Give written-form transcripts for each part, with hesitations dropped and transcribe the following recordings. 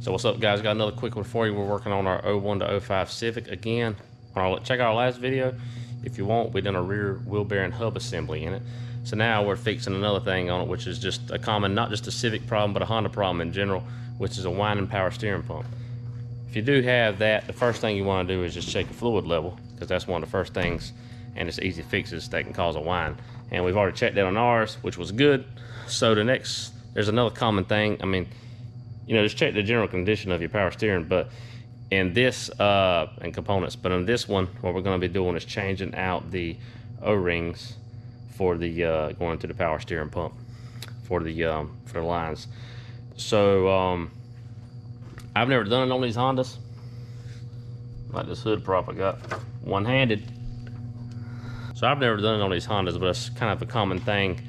So what's up, guys? Got another quick one for you. We're working on our 01 to 05 Civic again. Check out our last video. If you want, we done a rear wheel bearing hub assembly in it. So now we're fixing another thing on it, which is just a common, not just a Civic problem, but a Honda problem in general, which is a whining power steering pump. If you do have that, the first thing you want to do is just check the fluid level, because that's one of the first things, and it's easy fixes that can cause a whine. And we've already checked that on ours, which was good. So the next, there's another common thing. I mean, you know, just check the general condition of your power steering. But in this and components, but in this one, what we're going to be doing is changing out the O-rings for the going to the power steering pump for the lines. So I've never done it on these Hondas. Like this hood prop I got one-handed. So I've never done it on these Hondas, but it's kind of a common thing,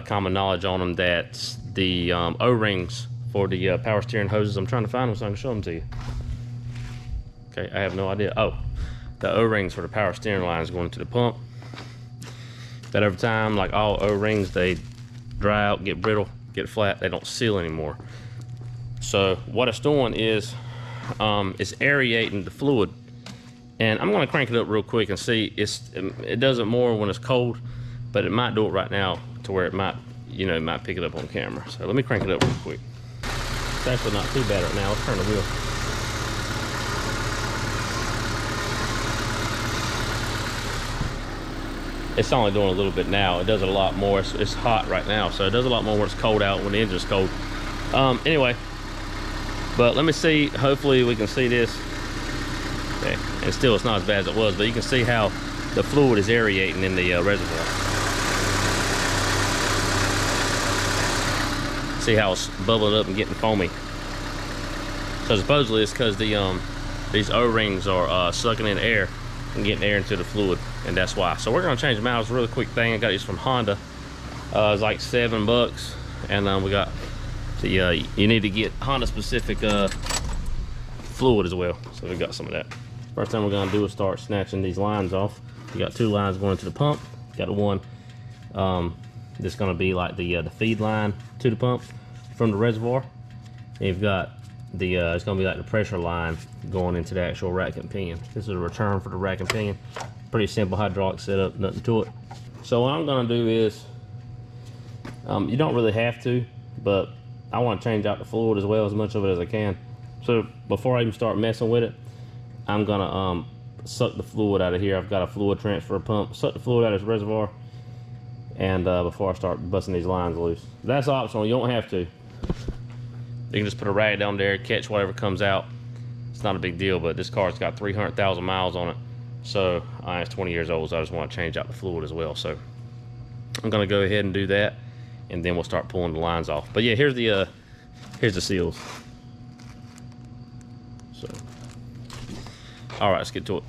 common knowledge on them, that the O-rings for the power steering hoses, I'm trying to find them so I can show them to you. Okay, I have no idea. Oh, the O-rings for the power steering lines going to the pump. That over time, like all O-rings, they dry out, get brittle, get flat, they don't seal anymore. So what it's doing is it's aerating the fluid. And I'm gonna crank it up real quick and see. It does it more when it's cold, but it might do it right now to where it might, you know, it might pick it up on camera. So let me crank it up real quick. It's actually not too bad right now. Let's turn the wheel. It's only doing a little bit now. It does it a lot more. It's hot right now, so it does a lot more when it's cold out, when the engine's cold. Anyway, but let me see. Hopefully we can see this. Okay, and still it's not as bad as it was, but you can see how the fluid is aerating in the reservoir. See how it's bubbling up and getting foamy. So supposedly it's because these O-rings are sucking in air and getting air into the fluid, and that's why. So we're gonna change them out. It's a really quick thing. I got these from Honda. It's like $7, and we got the you need to get Honda specific fluid as well. So we got some of that. First thing we're gonna do is start snatching these lines off. You got two lines going to the pump. You got the one that's gonna be like the feed line to the pump from the reservoir. And you've got the it's gonna be like the pressure line going into the actual rack and pinion. This is a return for the rack and pinion. Pretty simple hydraulic setup, nothing to it. So what I'm gonna do is, you don't really have to, but I want to change out the fluid as well, as much of it as I can. So before I even start messing with it, I'm gonna suck the fluid out of here. I've got a fluid transfer pump. Suck the fluid out of this reservoir, and before I start busting these lines loose. That's optional. You don't have to. You can just put a rag down there, catch whatever comes out. It's not a big deal, but this car's got 300,000 miles on it. So it's 20 years old, so I just want to change out the fluid as well. So I'm gonna go ahead and do that, and then we'll start pulling the lines off. But yeah, here's the seals. So, all right, let's get to it.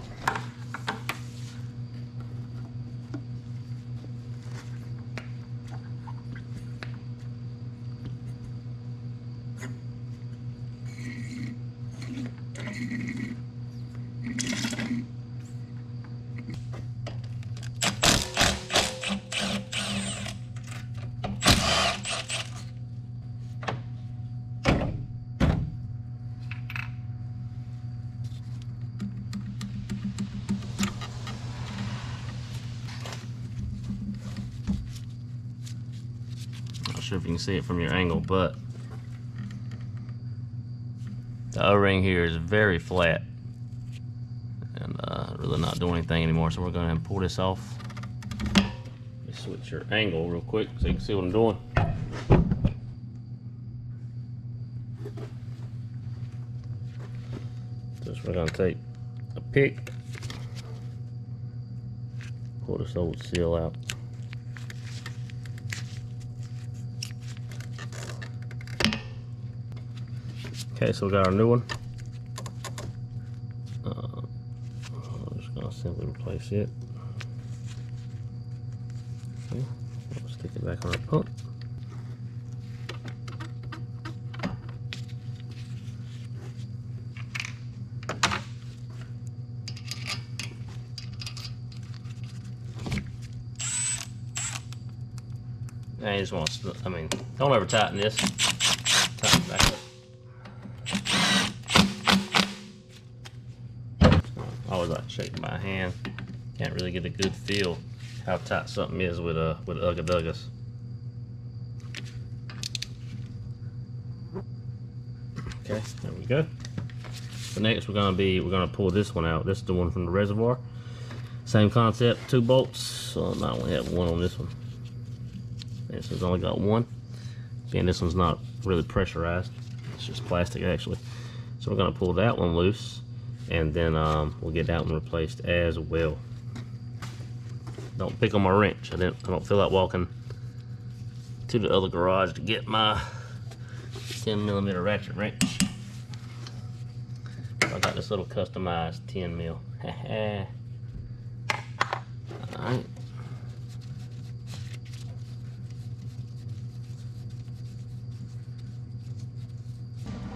Not sure if you can see it from your angle, but the O-ring here is very flat and really not doing anything anymore. So we're going to pull this off. Let me switch your angle real quick so you can see what I'm doing. Just we're going to take a pick, pull this old seal out. Okay, so we got our new one. I'm just gonna simply replace it. Okay, we'll stick it back on our pump. And you just want to, I mean, don't ever tighten this. Tighten it back up. always like to check my hand. Can't really get a good feel how tight something is with Ugga Duggas. Okay, there we go. So next we're gonna pull this one out. This is the one from the reservoir. Same concept, 2 bolts. So I might only have one on this one. This one's only got one. Again, this one's not really pressurized. It's just plastic actually. So we're gonna pull that one loose, and then we'll get that one replaced as well. Don't pick on my wrench. I don't feel like walking to the other garage to get my 10mm ratchet wrench. I got this little customized 10mm. Alright.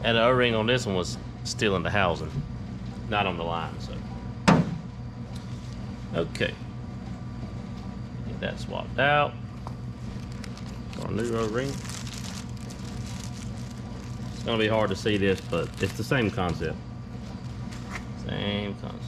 And the O-ring on this one was still in the housing, not on the line, so. Okay. Get that swapped out. Our new O-ring. It's gonna be hard to see this, but it's the same concept. Same concept.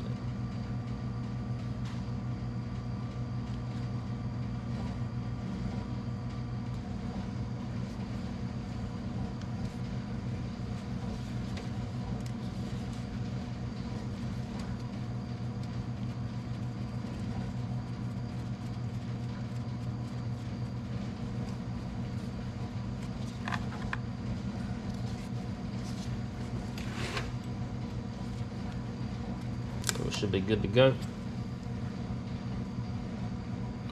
Should be good to go.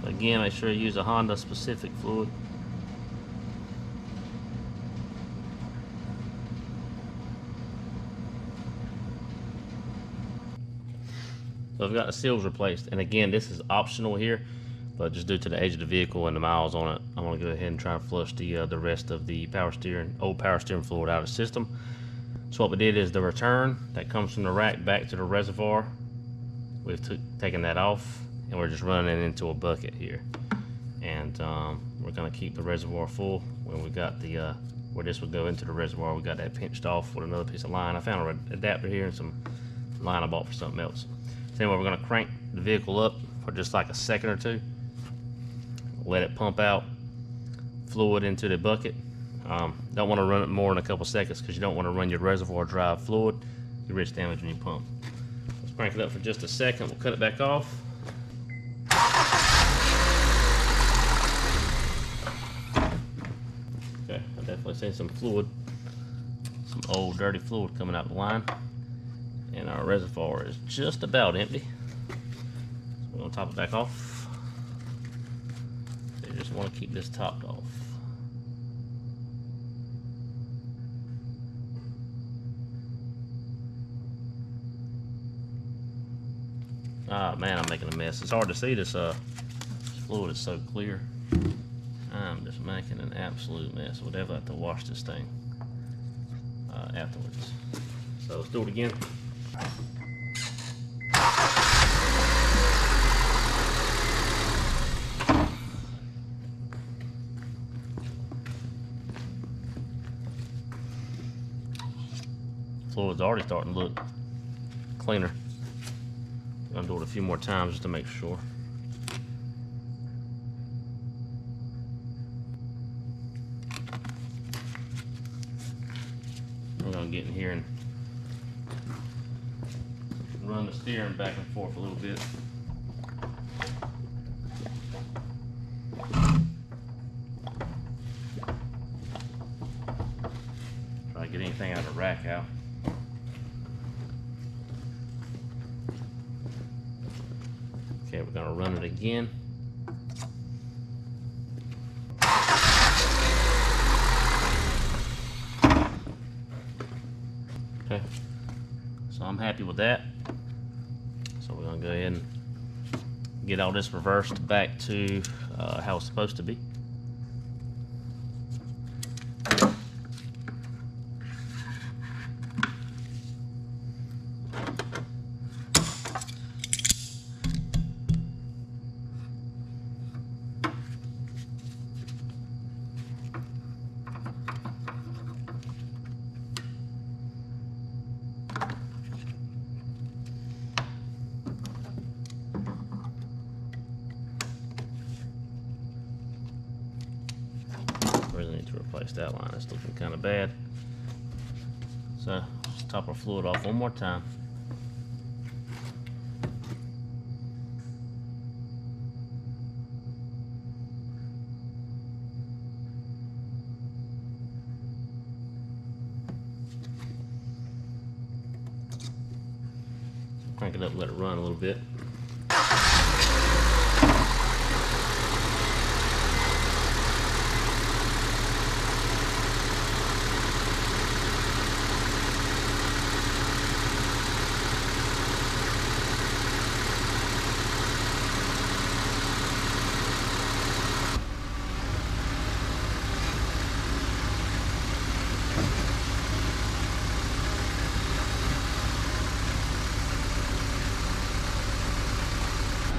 Again, make sure you use a Honda specific fluid. So I've got the seals replaced, and again, this is optional here, but just due to the age of the vehicle and the miles on it, I'm going to go ahead and try and flush the rest of the old power steering fluid out of the system. So what we did is the return that comes from the rack back to the reservoir, we've taken that off, and we're just running it into a bucket here. And we're going to keep the reservoir full. When we got the where this would go into the reservoir, we got that pinched off with another piece of line. I found an adapter here and some line I bought for something else. So anyway, we're going to crank the vehicle up for just like a second or two. Let it pump out fluid into the bucket. Don't want to run it more than a couple seconds because you don't want to run your reservoir dry of fluid. You risk damaging your pump. Let's crank it up for just a second. We'll cut it back off. Okay, I definitely seen some fluid, some old dirty fluid coming out the line, and our reservoir is just about empty. So we're gonna top it back off. So you just want to keep this topped off. Ah man, I'm making a mess. It's hard to see this fluid is so clear. I'm just making an absolute mess. We'll definitely have to wash this thing afterwards. So let's do it again. Fluid's already starting to look cleaner. I'm gonna do it a few more times just to make sure. I'm gonna get in here and run the steering back and forth a little bit. Try to get anything out of the rack out. Okay, we're gonna run it again. Okay, so I'm happy with that. So we're gonna go ahead and get all this reversed back to how it's supposed to be. that line. It's looking kind of bad. So just top our fluid off one more time. Crank it up and let it run a little bit.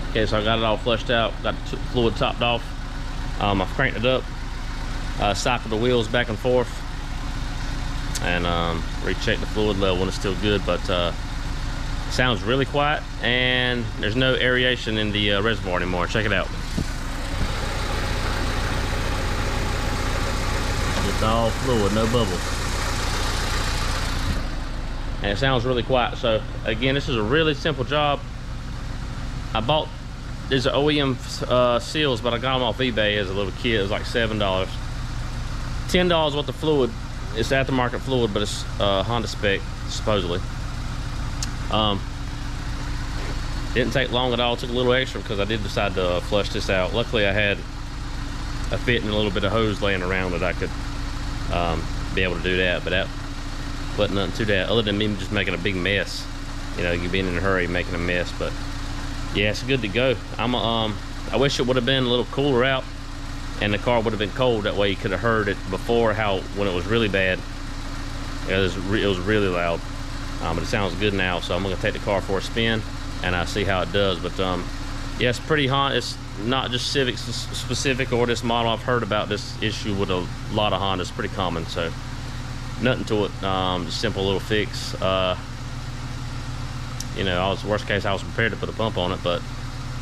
Okay, so I got it all flushed out, got the fluid topped off. I've cranked it up, cycled the wheels back and forth, and rechecked the fluid level and it's still good, but it sounds really quiet and there's no aeration in the reservoir anymore. Check it out. Just all fluid, no bubbles. And it sounds really quiet. So again, this is a really simple job. I bought these are OEM seals, but I got them off eBay as a little kid. It was like $7. $10 worth of fluid. It's aftermarket fluid, but it's Honda spec, supposedly. Didn't take long at all. It took a little extra because I did decide to flush this out. Luckily, I had a fit and a little bit of hose laying around that I could be able to do that, but that wasn't nothing to that other than me just making a big mess. You know, you being in a hurry, making a mess, but yeah, it's good to go. I wish it would have been a little cooler out and the car would have been cold. That way you could have heard it before, how when it was really bad. It was really loud. But it sounds good now, so I'm gonna take the car for a spin and I'll see how it does. But yeah, it's pretty Honda. It's not just Civic specific or this model. I've heard about this issue with a lot of Hondas. Pretty common, so nothing to it. Just simple little fix. You know, worst case I was prepared to put a pump on it, but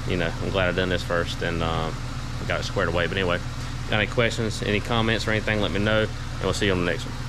you know, I'm glad I done this first and got it squared away. But anyway, got any questions, any comments or anything, let me know, and we'll see you on the next one.